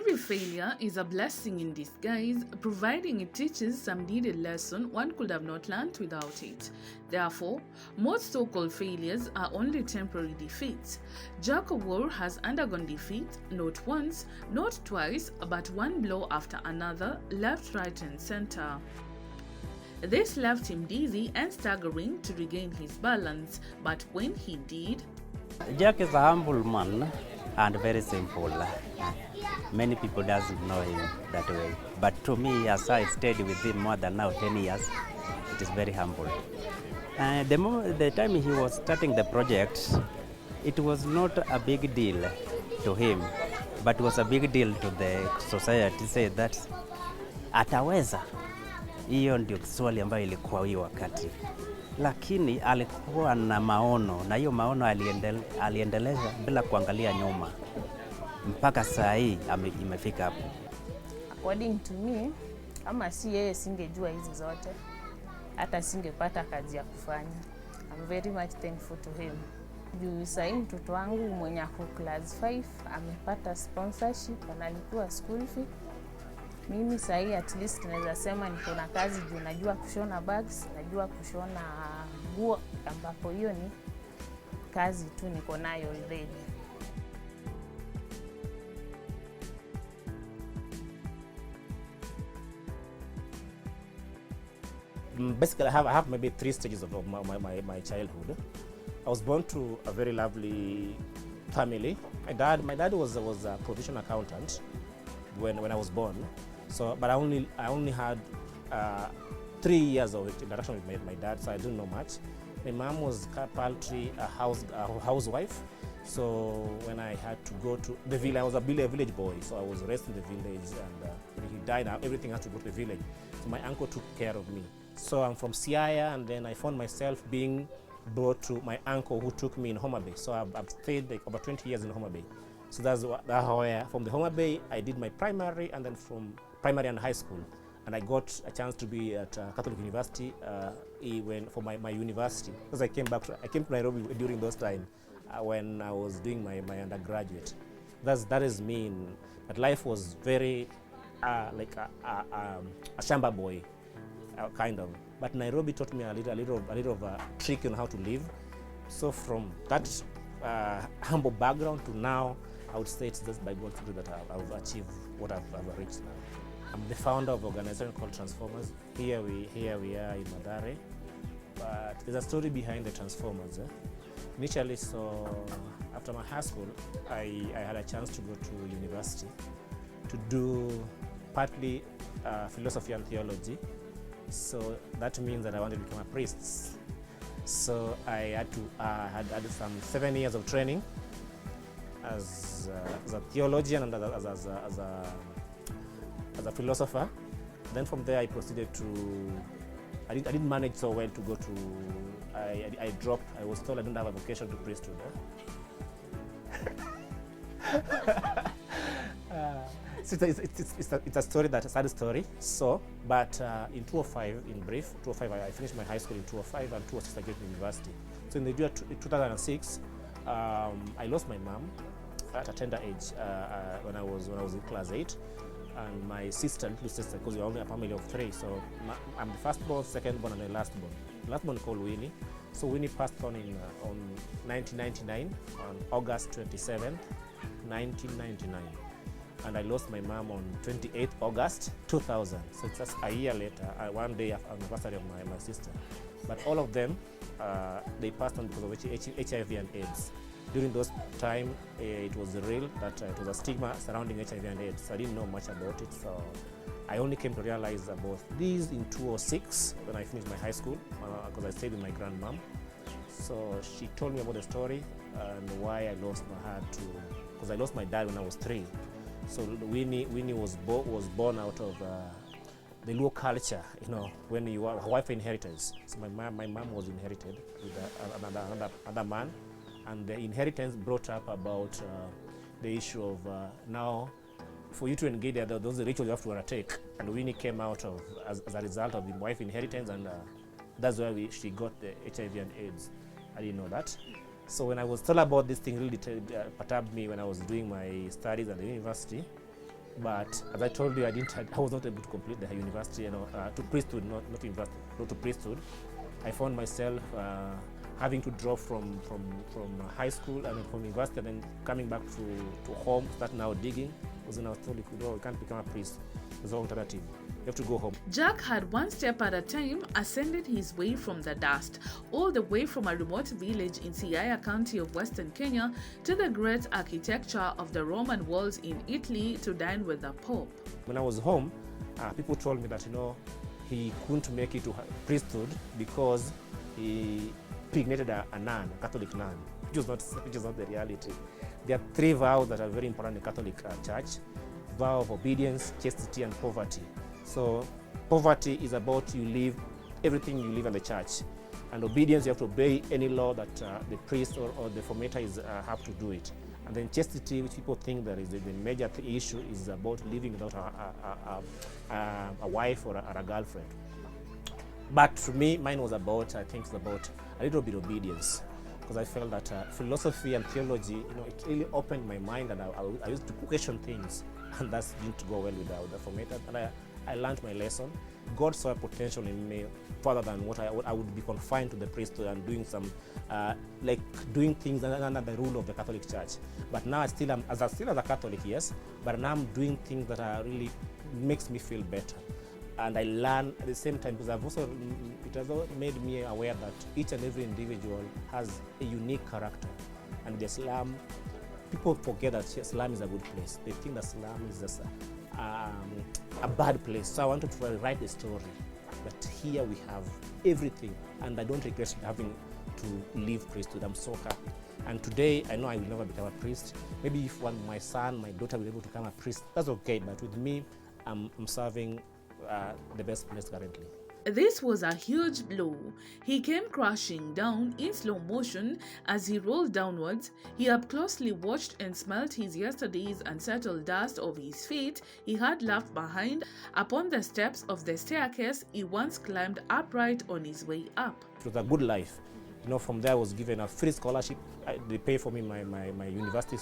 Every failure is a blessing in disguise, providing it teaches some needed lesson one could have not learned without it. Therefore, most so-called failures are only temporary defeats. Jack of War has undergone defeat not once, not twice, but one blow after another, left, right, and center. This left him dizzy and staggering to regain his balance, but when he did... Jack is a humble man and very simple. Many people doesn't know him that way. But to me, as I stayed with him more than now 10 years, it is very humble. The time he was starting the project, it was not a big deal to him, but it was a big deal to the society. Say that ataweza. Hiyo ndio swali ambayo ilikuwa hiyo wakati. Lakini alikuwa na maono, na hiyo maono aliendeleza bila kuangalia nyuma. Mpaka saa hii imefika hapo. According to me, kama si yeye singejua hizi zote, hata singepata kazi ya kufanya. I'm very much thankful to him. Juu sasa mtoto wangu mwenye ako class 5 amepata sponsorship, analipwa school fee. Mimi sasa at least naweza sema niko na kazi juu najua kushona bags, najua kushona nguo, ambapo hiyo ni kazi tu niko nayo already. Basically, I have maybe 3 stages of my childhood. I was born to a very lovely family. My dad was a professional accountant when I was born. So, but I only had 3 years of interaction with my dad, so I didn't know much. My mom was paltry, a housewife. So when I had to go to the village, I was a village boy, so I was raised in the village, and when he died, everything had to go to the village. So my uncle took care of me. So I'm from Siaya, and then I found myself being brought to my uncle who took me in Homa Bay. So I've stayed like about 20 years in Homa Bay. So that's how from the Homa Bay I did my primary, and then from primary and high school. And I got a chance to be at Catholic University for my university. Because I came to Nairobi during those times when I was doing my undergraduate. That is mean that life was very like a shamba boy. Kind of, but Nairobi taught me a little of a trick on how to live. So from that humble background to now, I would say it's just by God's grace that I've achieved what I've reached now. I'm the founder of an organization called Transformers. Here we are in MATHARE, but there's a story behind the Transformers. Initially, so after my high school, I had a chance to go to university to do partly philosophy and theology. So that means that I wanted to become a priest. So I had to had some 7 years of training as a theologian and as a philosopher. Then from there I proceeded to. I didn't manage so well to go to. I dropped. I was told I didn't have a vocation to priesthood. It's a story, a sad story. So, but in 2005, in brief, 2005, I finished my high school in 2005, and 2006 I went to university. So in the year 2006, I lost my mom at a tender age when I was in class 8, and my sister, little sister, because we are only a family of 3. So I'm the firstborn, secondborn, and the lastborn. The lastborn called Winnie. So Winnie passed on in 1999 on August 27th, 1999. And I lost my mom on 28th August 2000. So it's just a year later, one day after the anniversary of my sister. But all of them, they passed on because of HIV and AIDS. During those time, it was real that it was a stigma surrounding HIV and AIDS. So I didn't know much about it. So I only came to realize about these in 2006 when I finished my high school, because I stayed with my grandmom. So she told me about the story and why I lost her because I lost my dad when I was 3. So Winnie was born out of the Luo culture, when you are a wife inheritance. So my mom was inherited with another man, and the inheritance brought up about the issue of now for you to engage those rituals you have to undertake. And Winnie came out of as a result of the wife inheritance, and that's where she got the HIV and AIDS. I didn't know that. So when I was told about this thing, really perturbed me when I was doing my studies at the university. But as I told you, I was not able to complete the university, to priesthood, not university, not to priesthood. I found myself having to drop from high school and from university, and then coming back to home, start now digging. Because then I was told, no, you can't become a priest. There's no alternative. You have to go home. Jack had one step at a time ascended his way from the dust, all the way from a remote village in Siaya County of Western Kenya to the great architecture of the Roman walls in Italy to dine with the Pope. When I was home, people told me that, he couldn't make it to priesthood because he impregnated a nun, a Catholic nun, which is not the reality. There are 3 vows that are very important in the Catholic Church: vow of obedience, chastity, and poverty. So poverty is about everything you live in the church, and obedience, you have to obey any law that the priest or the formator have to do it. And then chastity, which people think that is the major issue, is about living without a wife or a girlfriend. But to me, mine was about, I think it's about a little bit of obedience, because I felt that philosophy and theology, it really opened my mind, and I used to question things, and that didn't go well with the formator. And I learned my lesson. God saw a potential in me further than what I would be confined to the priesthood and doing some, doing things under the rule of the Catholic Church. But now I still am, as a Catholic, yes, but now I'm doing things that are really makes me feel better. And I learn at the same time, because it has also made me aware that each and every individual has a unique character. And the Islam, people forget that Islam is a good place. They think that Islam is just a bad place. So I wanted to write the story that here we have everything, and I don't regret having to leave priesthood. I'm so happy. And today, I know I will never become a priest. Maybe if my son, my daughter will be able to become a priest, that's okay. But with me, I'm serving the best place currently. This was a huge blow. He came crashing down in slow motion as he rolled downwards. He up closely watched and smelt his yesterday's unsettled dust of his feet he had left behind upon the steps of the staircase he once climbed upright on his way up. It was a good life. From there I was given a free scholarship. They paid for me my university,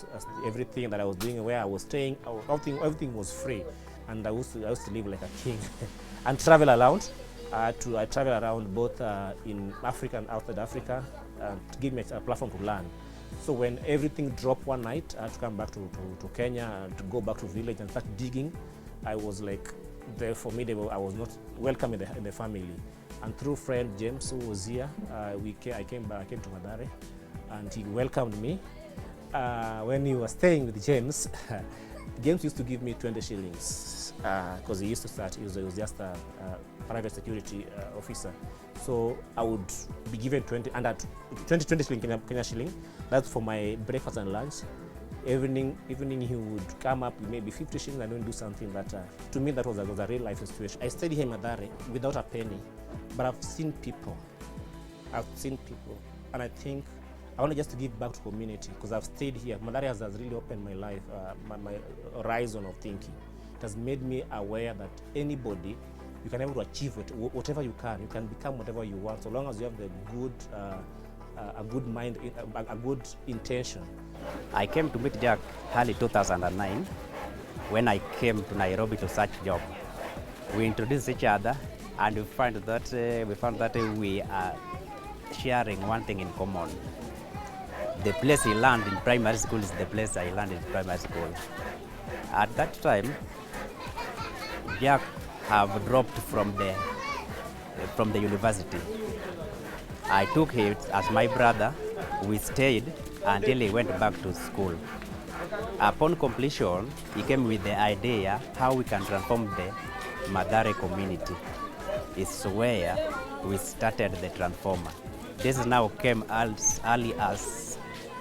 everything that I was doing, where I was staying, everything was free. And I used to live like a king and travel around. I travel around both in Africa and outside Africa to give me a platform to learn. So when everything dropped one night, I had to come back to Kenya and to go back to village and start digging. I was like, for me, I was not welcome in the family. And through friend James, who was here, I came to MATHARE, and he welcomed me. When he was staying with James, James used to give me 20 shillings because he used to start, he was just a private security officer. So I would be given 20 shilling, Kenya shilling. That's for my breakfast and lunch. Evening he would come up with maybe 50 shillings and then do something that, to me, that was a real life situation. I stayed here in MATHARE without a penny, but I've seen people, and I think I want just to give back to community, because I've stayed here. MATHARE has really opened my life, my horizon of thinking. It has made me aware that anybody, you can be able to achieve whatever you can become whatever you want, so long as you have the good, a good mind, a good intention. I came to meet Jack early 2009 when I came to Nairobi to search job. We introduced each other, and we found that we are sharing one thing in common. The place he learned in primary school is the place I learned in primary school. At that time, Jack have dropped from the university. I took him as my brother. We stayed until he went back to school. Upon completion, he came with the idea how we can transform the MATHARE community. It's where we started the transformer. This now came as early as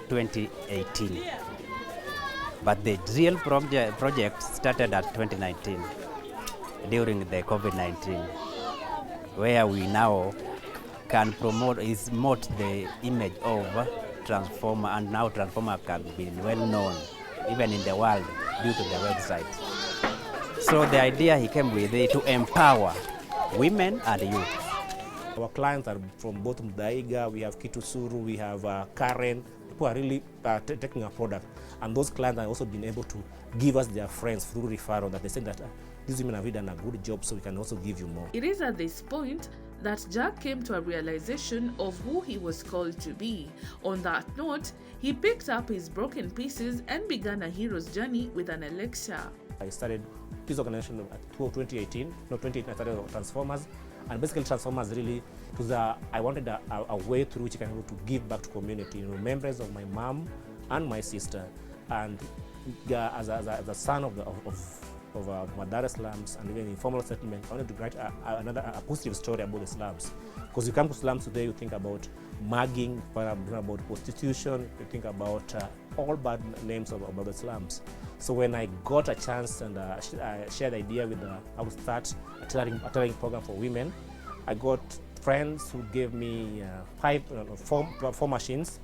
2018. But the real project started at 2019 during the COVID-19, where we now can promote the image of transformer, and now transformer can be well known even in the world due to the website. So the idea he came with is to empower women and youth. Our clients are from both Mdaiga, we have Kitusuru, we have Karen. People are really taking our product. And those clients have also been able to give us their friends through referral, that they say that these women have really done a good job, so we can also give you more. It is at this point that Jack came to a realization of who he was called to be. On that note, he picked up his broken pieces and began a hero's journey with an Alexa. I started this organization at 2018. I started Transformers, and basically Transformers really was I wanted a way through which I can be able to give back to community, in remembrance of my mom and my sister, and as a son of MATHARE slums and even informal settlement, I wanted to write a positive story about the slums. Because you come to slums today, you think about mugging, about prostitution, you think about all bad names about the slums. So when I got a chance and I shared the idea with I would start a tailoring program for women, I got friends who gave me four machines,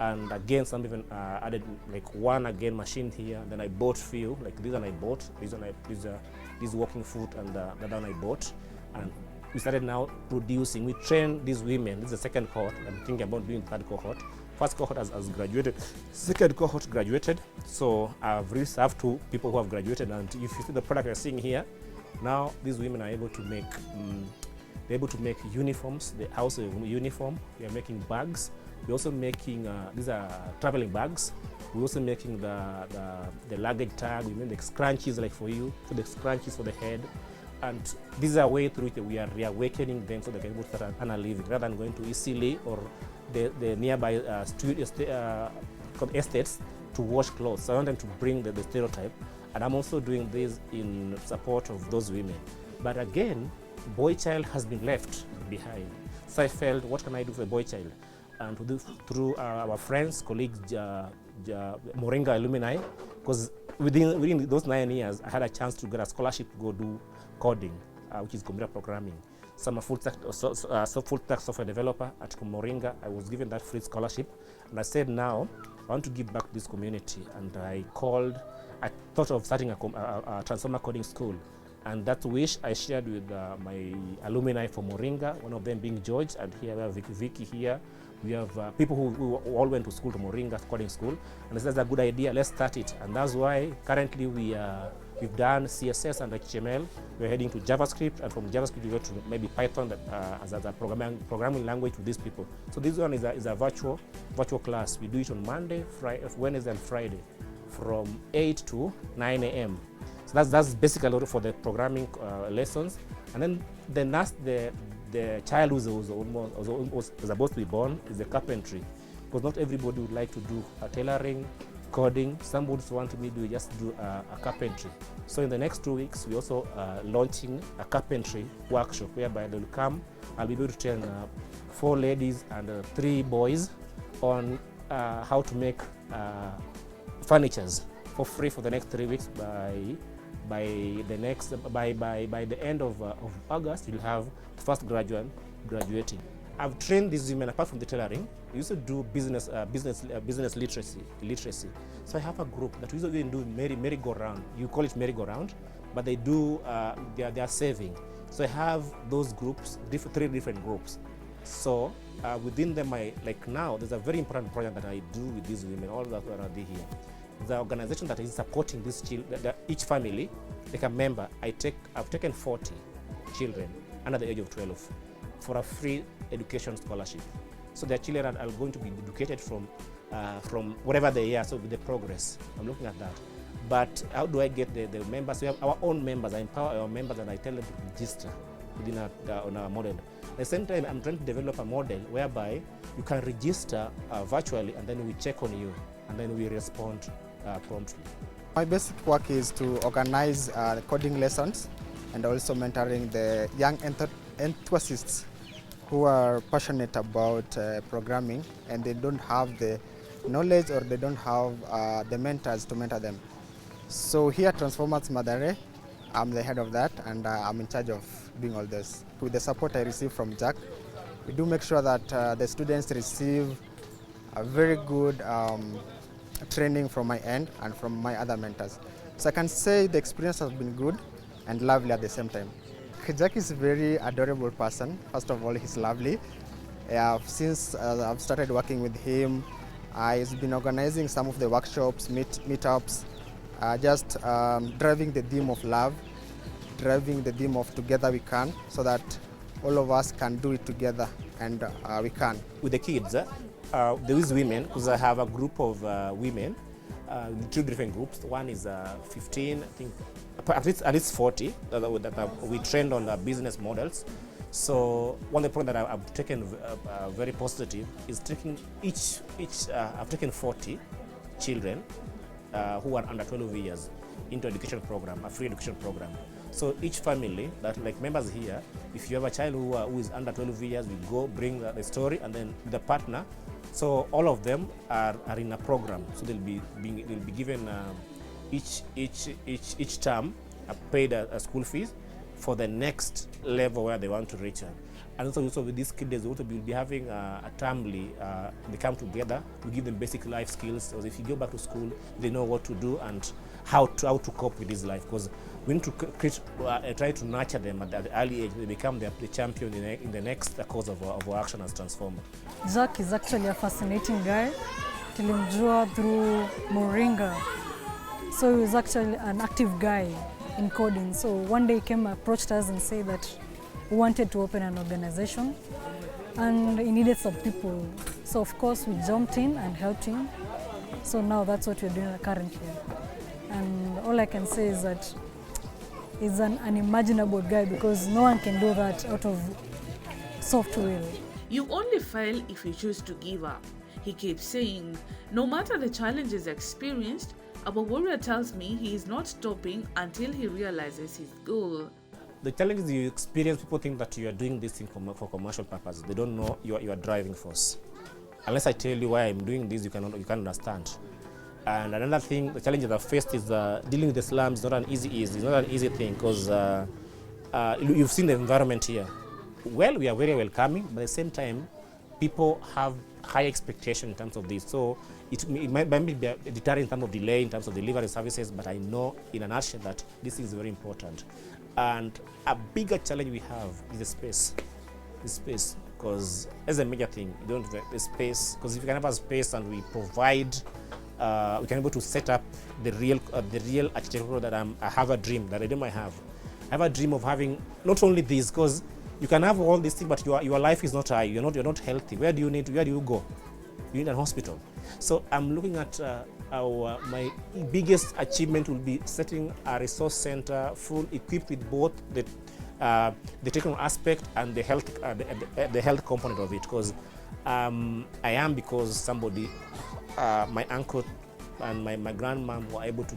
and again some even added like one machine here. Then I bought few, like this one I bought, this walking foot, and the one I bought, and we started now producing. We train these women. This is the second cohort. I'm thinking about doing the third cohort. First cohort has graduated, second cohort graduated. So I've really served 2 people who have graduated, and if you see the product you're seeing here, now these women are able to make uniforms, the house uniform. We are making bags. We're also making these are traveling bags. We're also making the luggage tag. We make the scrunchies like for you, the scrunchies for the head. And this is a way through which we are reawakening them so they can able to start a living rather than going to Eastleigh or the nearby estates to wash clothes. So I want them to bring the stereotype. And I'm also doing this in support of those women. But again, boy child has been left behind. So I felt, what can I do for a boy child? And through our friends, colleagues, Moringa alumni, because within those 9 years, I had a chance to get a scholarship to go do coding, which is computer programming. So I'm a full stack software developer at Moringa. I was given that free scholarship, and I said, now I want to give back to this community. And I thought of starting a transformer coding school. And that wish I shared with my alumni from Moringa, one of them being George, and here we have Vicky here. We have people who all went to school to Moringa coding school, and that's a good idea. Let's start it, and that's why currently we've done CSS and HTML. We're heading to JavaScript, and from JavaScript we go to maybe Python as a programming language to these people. So this one is a virtual class. We do it on Monday, Wednesday, and Friday, from 8 to 9 a.m. So that's basically for the programming lessons, and then the child who was about to be born is the carpentry, because not everybody would like to do tailoring, coding. Some would want to just do a carpentry. So in the next 2 weeks, we're also launching a carpentry workshop whereby they'll come. I'll be able to train 4 ladies and 3 boys on how to make furnitures for free for the next 3 weeks. By the end of August, you'll have the first graduate graduating. I've trained these women apart from the tailoring. We used to do business literacy. So I have a group that we used to do merry-go-round. You call it merry-go-round, but they do they are saving. So I have those groups, 3 different groups. So within them, like now, there's a very important project that I do with these women, all that are already here. The organization that is supporting these children, each family, like a member, I've taken 40 children under the age of 12 for a free education scholarship. So their children are going to be educated from whatever they are, so with the progress. I'm looking at that. But how do I get the members? We have our own members. I empower our members and I tell them to register within on our model. At the same time, I'm trying to develop a model whereby you can register virtually, and then we check on you, and then we respond promptly. My basic work is to organize coding lessons and also mentoring the young enthusiasts who are passionate about programming and they don't have the knowledge or they don't have the mentors to mentor them. So here at Transformers MATHARE, I'm the head of that, and I'm in charge of doing all this. With the support I receive from Jack, we do make sure that the students receive a very good training from my end and from my other mentors. So I can say the experience has been good and lovely at the same time. Jack is a very adorable person. First of all, he's lovely. Since I've started working with him, He's been organizing some of the workshops, meetups, just driving the theme of love, driving the theme of together we can, so that all of us can do it together, and we can. With the kids, there is women, because I have a group of women, two different groups. One is 15, I think, at least 40 that we trained on the business models. So one of the points that I've taken very positive is taking I've taken 40 children who are under 12 years into education program, a free education program. So each family, that like members here, if you have a child who is under 12 years, we go bring the story, and then the partner. So all of them are in a program. So they'll be given each term a paid school fees for the next level where they want to reach. And also with these kids, they will be having a termly, they come together to give them basic life skills. So if you go back to school, they know what to do and how to cope with this life. Because we need to try to nurture them at the early age. They become the champion in the next course of our action as Transformer. Jack is actually a fascinating guy. Tulimjua through Moringa. So he was actually an active guy in coding. So one day he came, approached us and said that he wanted to open an organization and he needed some people. So of course we jumped in and helped him. So now that's what we're doing currently. And all I can say is that he's an unimaginable guy, because no one can do that out of soft will. You only fail if you choose to give up. He keeps saying, no matter the challenges experienced, OWUOR tells me he is not stopping until he realizes his goal. The challenges you experience, people think that you are doing this thing for commercial purposes. They don't know your driving force. Unless I tell you why I'm doing this, you can't understand. And another thing, the challenges I've faced is dealing with the slums. It's not an easy thing, because you've seen the environment here. Well, we are very welcoming, but at the same time, people have high expectation in terms of this. So it might be a deterrent in terms of delay, in terms of delivery services, but I know in a nutshell that this is very important. And a bigger challenge we have is the space. The space, because as a major thing, you don't have the space, because if you can have a space and we provide, we can be able to set up the real architecture that I have a dream that I have. I have a dream of having not only this, because you can have all these things, but your life is not high. You're not healthy. Where do you go? You need a hospital. So I'm looking at my biggest achievement will be setting a resource center full equipped with both the technical aspect and the health component of it. Because because somebody, my uncle and my grandmom were able to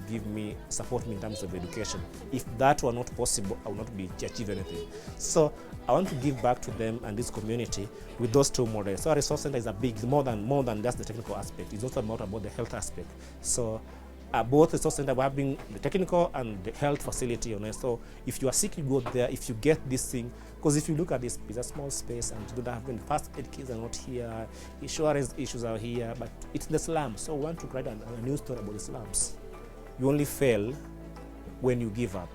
support me in terms of education. If that were not possible, I would not be achieve anything. So I want to give back to them and this community with those two models. So our resource center is more than just the technical aspect. It's also about the health aspect. So both resource center, we're having the technical and the health facility on it. So if you are sick, you go there. If you get this thing, because if you look at this, it's a small space, and you don't have any first aid kids are not here, insurance issues are here, but it's the slums. So we want to write a new story about the slums. You only fail when you give up.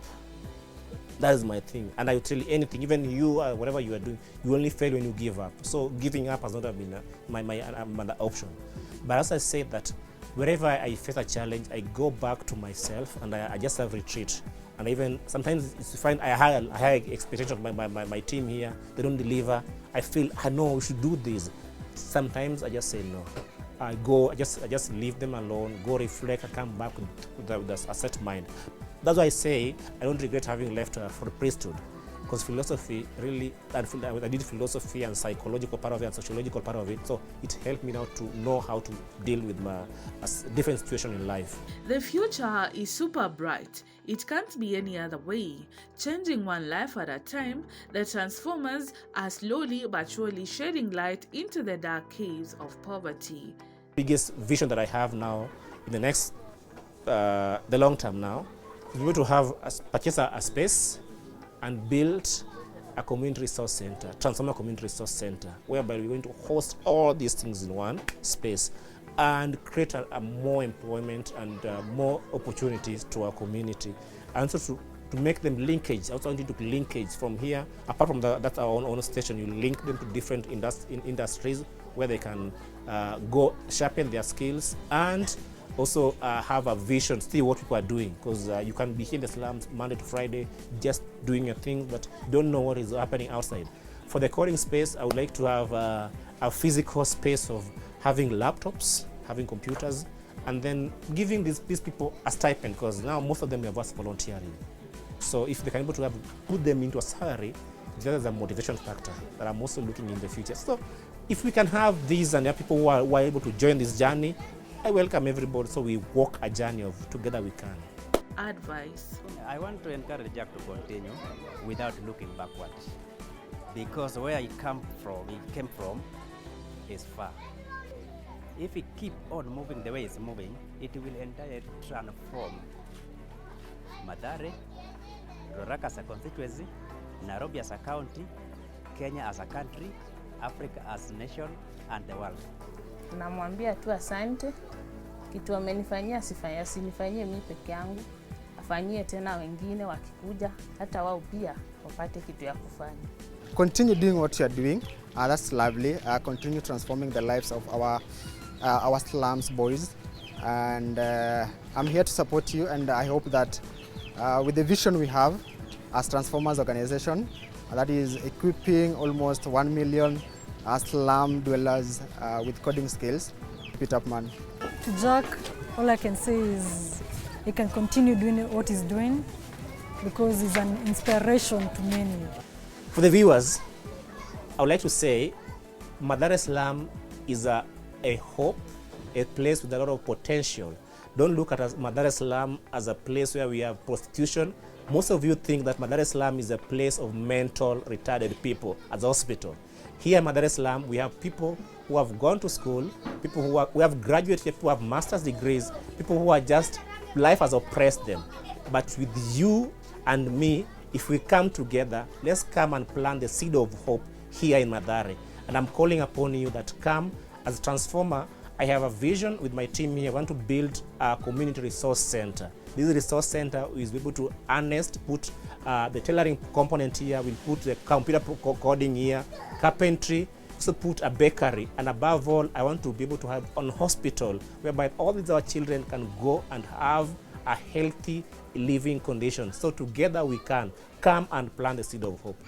That is my thing, and I will tell you anything, even you, whatever you are doing, you only fail when you give up. So giving up has not been my option. But as I said that, wherever I face a challenge, I go back to myself and I just have retreat. And even sometimes you find I have a high expectation of my team here, they don't deliver. I feel, I know we should do this. Sometimes I just say no. I just leave them alone, go reflect, and come back with a set mind. That's why I say I don't regret having left for the priesthood. Because philosophy really, I did philosophy and psychological part of it and sociological part of it, so it helped me now to know how to deal with my different situation in life. The future is super bright. It can't be any other way. Changing one life at a time, the Transformers are slowly but surely shedding light into the dark caves of poverty. Biggest vision that I have now in the next, the long term now, is we to have purchase a space and build a community resource center, Transformer Community Resource Center, whereby we're going to host all these things in one space and create a more employment and more opportunities to our community. And also to make them linkage, I also want you to linkage from here, apart from that's our own station, you link them to different industries where they can go sharpen their skills and also have a vision, see what people are doing, because you can be here in the slums Monday to Friday just doing your thing, but don't know what is happening outside. For the coding space, I would like to have a physical space of having laptops, having computers, and then giving these people a stipend, because now most of them are just volunteering. So if they can be able to put them into a salary, that is a motivation factor that I'm also looking in the future. So if we can have these and there are people who are able to join this journey, I welcome everybody, so we walk a journey of together we can. Advice. I want to encourage Jack to continue without looking backward, because where he came from is far. If we keep on moving the way it's moving, it will entirely transform MATHARE, Ruaraka as a constituency, Nairobi as a county, Kenya as a country, Africa as a nation, and the world. Namwambia tu asante, kitu amenifanyia asinifanyie mimi peke yangu, afanyie tena wengine wakikuja, hata wao pia wapate kitu ya kufanya. Continue doing what you are doing. That's lovely. Continue transforming the lives of our slums boys, and I'm here to support you, and I hope that with the vision we have as Transformers organization, that is equipping almost 1 million slum dwellers with coding skills. Keep it up, man. To Jack, all I can say is he can continue doing what he's doing, because he's an inspiration to many. For the viewers, I would like to say MATHARE slum is a hope, a place with a lot of potential. Don't look at MATHARE slum as a place where we have prostitution. Most of you think that MATHARE slum is a place of mental retarded people as a hospital. Here in MATHARE slum, we have people who have gone to school, people who have graduated, people who have master's degrees, people who are just, life has oppressed them. But with you and me, if we come together, let's come and plant the seed of hope here in MATHARE. And I'm calling upon you that come as a transformer. I have a vision with my team here. I want to build a community resource center. This resource center is able to put the tailoring component here, we'll put the computer coding here, carpentry, also put a bakery, and above all, I want to be able to have a hospital whereby all these our children can go and have a healthy living condition. So together we can come and plant the seed of hope.